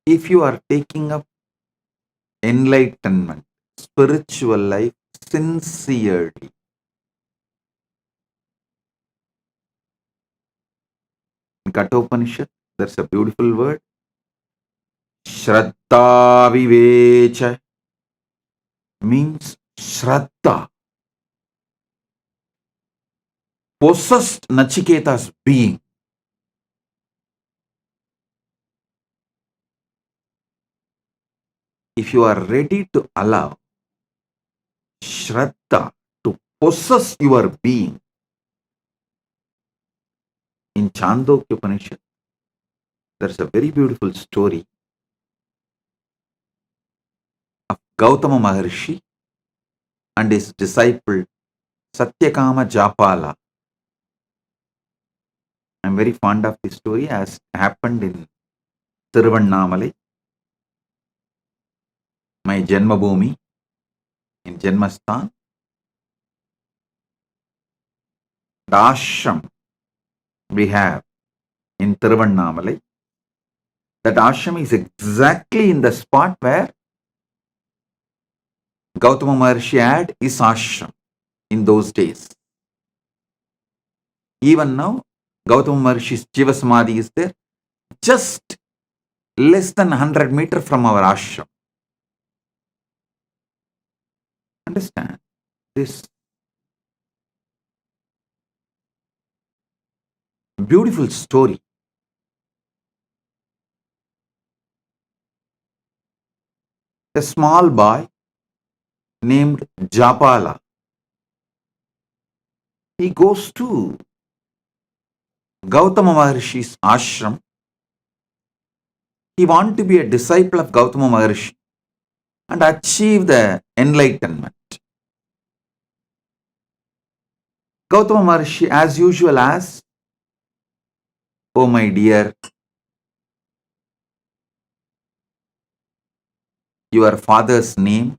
if you are taking up enlightenment, spiritual life sincerely, in Kathopanishad, there's a beautiful word, Shraddha Vivecha, means Shraddha, possessed Nachiketa's being. If you are ready to allow Shraddha to possess your being, in Chandogya Upanishad, there's a very beautiful story of Gautama Maharshi and his disciple Satyakama Japala. I'm very fond of this story as happened in Tiruvannamalai, my Janmabhoomi, in Janmasthan. The ashram we have in Tiruvannamalai, that ashram is exactly in the spot where Gautama Maharshi had his ashram in those days. Even now, Gautama Maharshi's Jiva Samadhi is there, just less than 100 meters from our ashram. Understand this beautiful story. A small boy named Japala, he goes to Gautama Maharshi's ashram. He wants to be a disciple of Gautama Maharshi and achieve the enlightenment. Gautama Maharshi, as usual, asks, "Oh my dear, your father's name,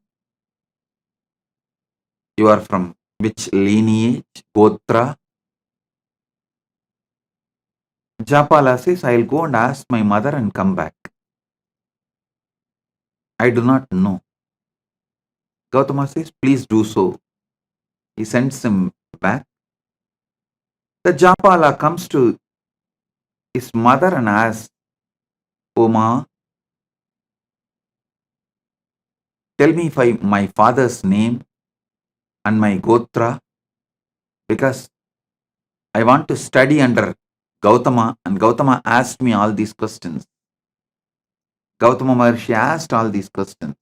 you are from which lineage, Gotra?" Japala says, "I'll go and ask my mother and come back. I do not know." Gautama says, "Please do so." He sends him back. The Japala comes to his mother and asks, "Oh ma, tell me my father's name and my Gotra, because I want to study under Gautama, and Gautama asked me all these questions." Gautama Maharshi asked all these questions.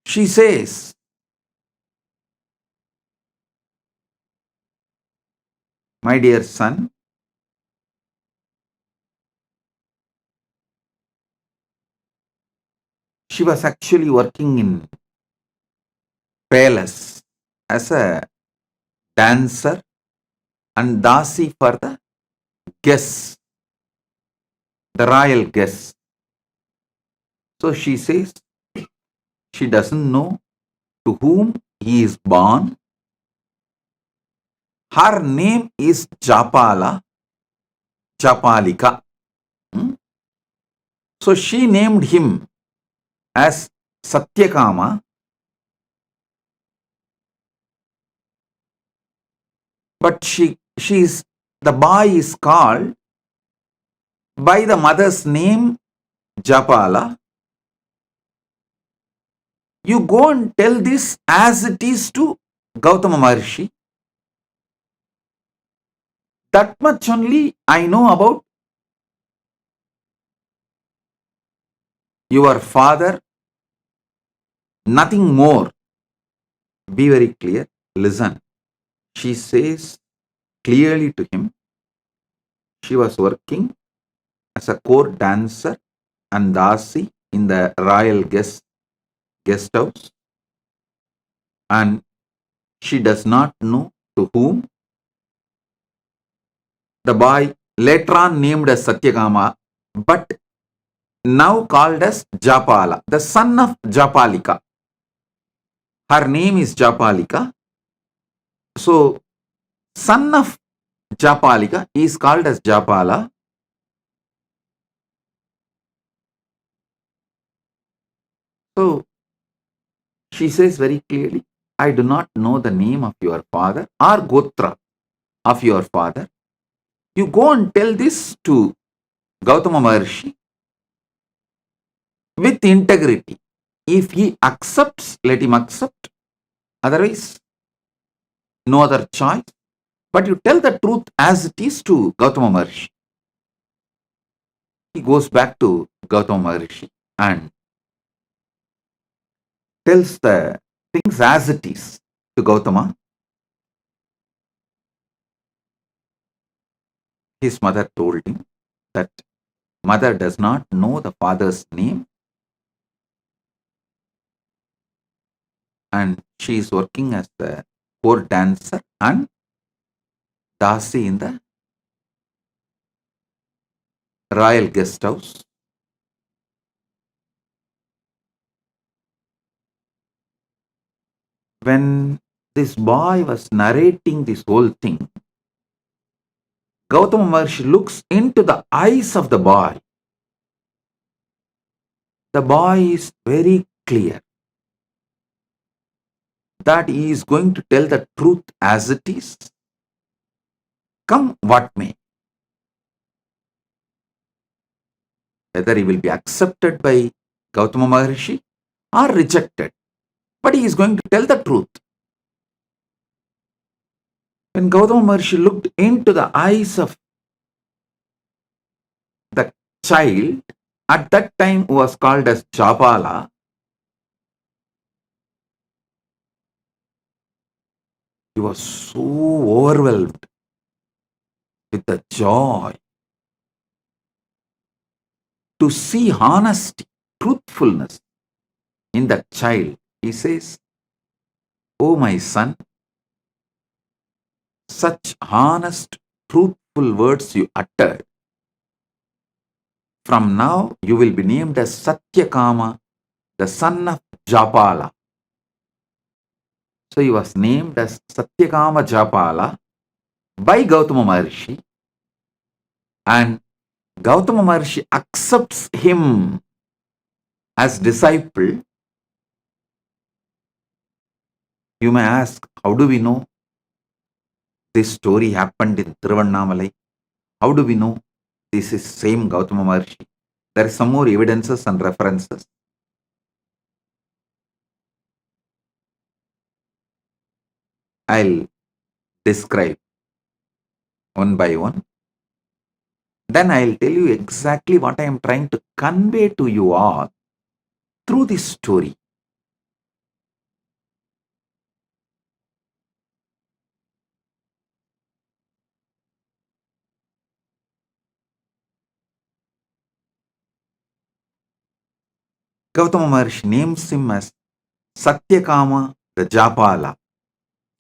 She says, "My dear son, she was actually working in palace as a dancer and dasi for the guests, the royal guests." So she says she doesn't know to whom he is born. Her name is Japala, Japalika. So she named him as Satyakama, but the boy is called by the mother's name Japala. You go and tell this as it is to Gautama Maharshi. That much only I know about your father, nothing more. Be very clear. Listen. She says clearly to him, she was working as a court dancer and dasi in the royal guest house, and she does not know to whom. The boy later on named as Satyakama, but now called as Japala, the son of Japalika. Her name is Japalika. So, son of Japalika is called as Japala. So she says very clearly, I do not know the name of your father or Gotra of your father. You go and tell this to Gautama Maharshi with integrity. If he accepts, let him accept. Otherwise, no other choice. But you tell the truth as it is to Gautama Maharshi. He goes back to Gautama Maharshi and tells the things as it is to Gautama. His mother told him that mother does not know the father's name and she is working as the court dancer and Dasi in the royal guest house. When this boy was narrating this whole thing, Gautama Maharshi looks into the eyes of the boy. The boy is very clear that he is going to tell the truth as it is, come what may. Whether he will be accepted by Gautama Maharshi or rejected, but he is going to tell the truth. When Gautama Maharshi looked into the eyes of the child, at that time who was called as Japala, he was so overwhelmed with the joy to see honesty, truthfulness in that child. He says, oh my son, such honest, truthful words you uttered. From now you will be named as Satyakama, the son of Japala. So he was named as Satyakama Japala by Gautama Maharshi, and Gautama Maharshi accepts him as disciple. You may ask, how do we know this story happened in Tiruvannamalai? How do we know this is same Gautama Maharshi? There are some more evidences and references. I'll describe one by one. Then I'll tell you exactly what I am trying to convey to you all through this story. Gautama Maharshi names him as Satyakama the Japala.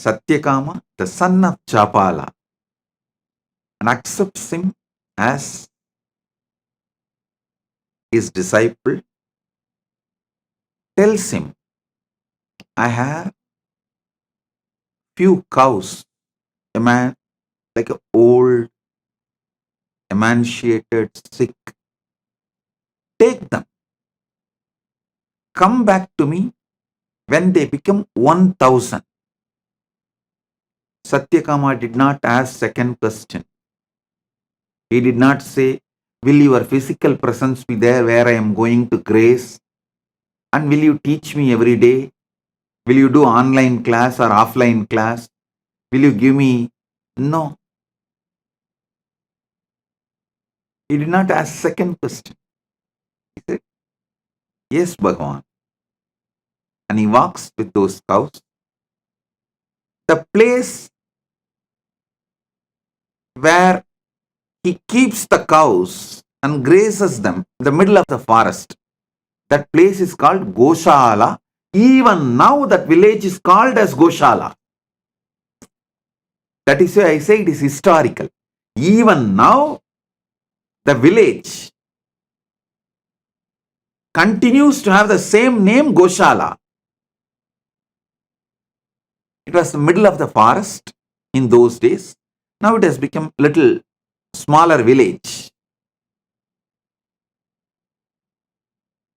Satyakama, the son of Japala, and accepts him as his disciple, tells him, I have few cows, a man like an old, emaciated, sick. Take them. Come back to me when they become 1,000. Satyakama did not ask second question. He did not say, will your physical presence be there where I am going to grace? And will you teach me every day? Will you do online class or offline class? Will you give me? No. He did not ask second question. He said, yes, Bhagavan. And he walks with those cows. The place where he keeps the cows and grazes them in the middle of the forest, that place is called Goshala. Even now that village is called as Goshala. That is why I say it is historical. Even now the village continues to have the same name, Goshala. It was the middle of the forest in those days, Now it has become little smaller village.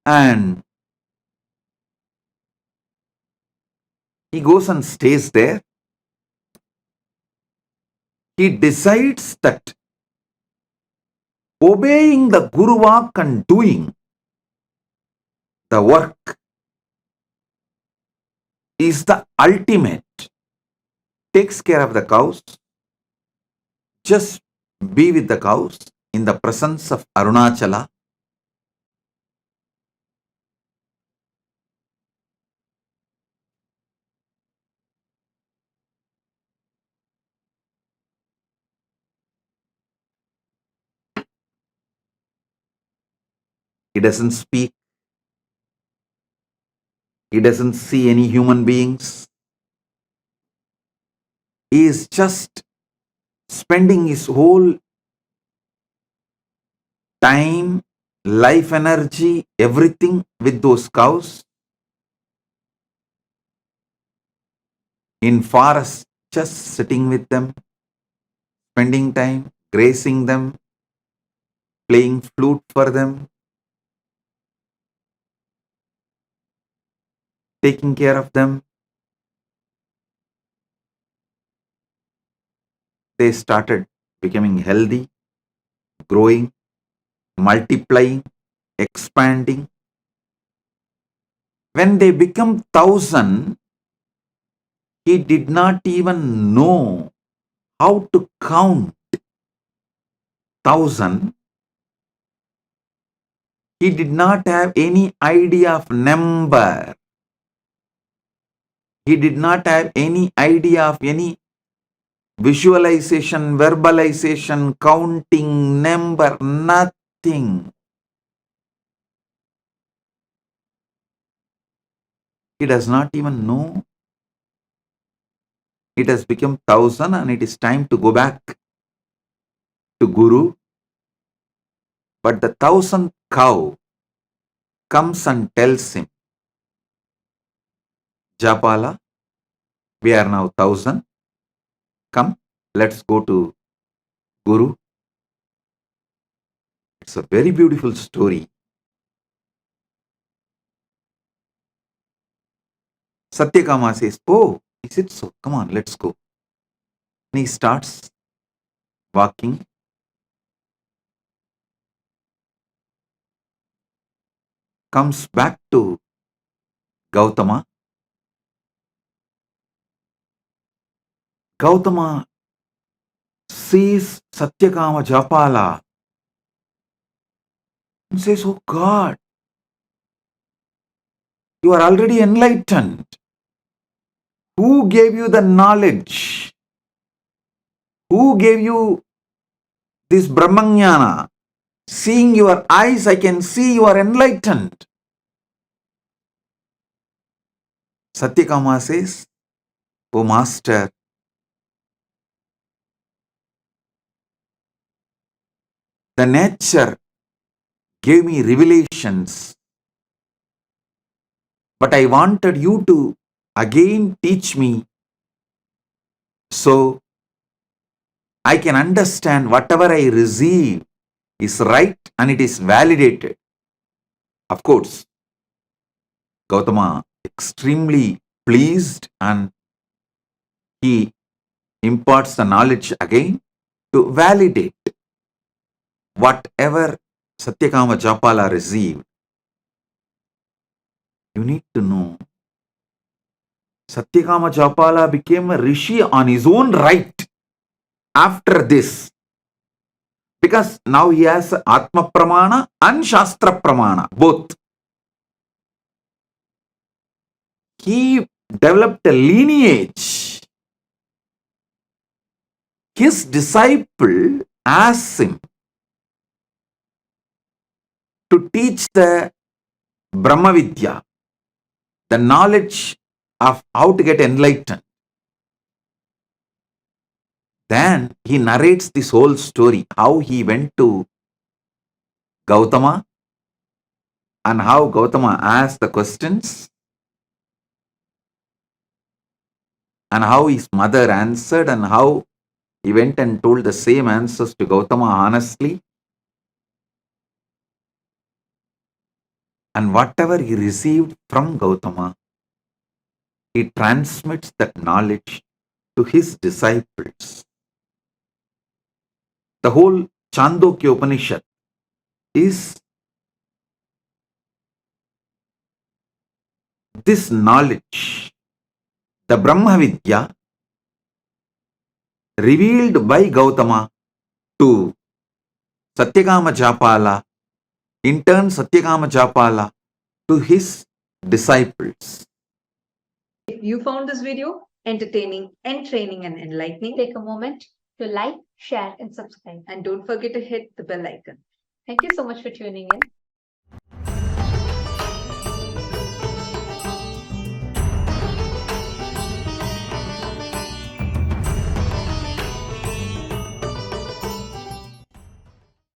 And he goes and stays there. He decides that obeying the Guru Vak and doing the work is the ultimate. Takes care of the cows. Just be with the cows in the presence of Arunachala. He doesn't speak. He doesn't see any human beings. He is just spending his whole time, life energy, everything with those cows in forest, just sitting with them, spending time, grazing them, playing flute for them, taking care of them. They started becoming healthy, growing, multiplying, expanding. When they become 1,000, he did not even know how to count 1,000. He did not have any idea of number. He did not have any idea of any visualization, verbalization, counting, number, nothing. He does not even know. It has become 1,000 and it is time to go back to Guru. But the 1,000th cow comes and tells him, Japala, we are now 1,000. Come, let's go to Guru. It's a very beautiful story. Satyakama says, oh, is it so? Come on, let's go. And he starts walking. Comes back to Gautama. Gautama sees Satyakama Japala and says, oh God, you are already enlightened. Who gave you the knowledge? Who gave you this Brahmanyana? Seeing your eyes, I can see you are enlightened. Satyakama says, oh Master, the nature gave me revelations, but I wanted you to again teach me so I can understand whatever I receive is right and it is validated. Of course, Gautama extremely pleased and he imparts the knowledge again to validate whatever Satyakama Japala received. You need to know, Satyakama Japala became a rishi on his own right after this. Because now he has Atma Pramana and Shastra Pramana, both. He developed a lineage. His disciple asked him to teach the Brahmavidya, the knowledge of how to get enlightened. Then he narrates this whole story, how he went to Gautama and how Gautama asked the questions and how his mother answered and how He went and told the same answers to Gautama honestly, and whatever he received from Gautama, he transmits that knowledge to his disciples. The whole Chandogya Upanishad is this knowledge, the Brahma Vidya revealed by Gautama to Satyakama Japala, in turn Satyakama Japala to his disciples. If you found this video entertaining, entraining, and enlightening, take a moment to like, share, and subscribe. And don't forget to hit the bell icon. Thank you so much for tuning in.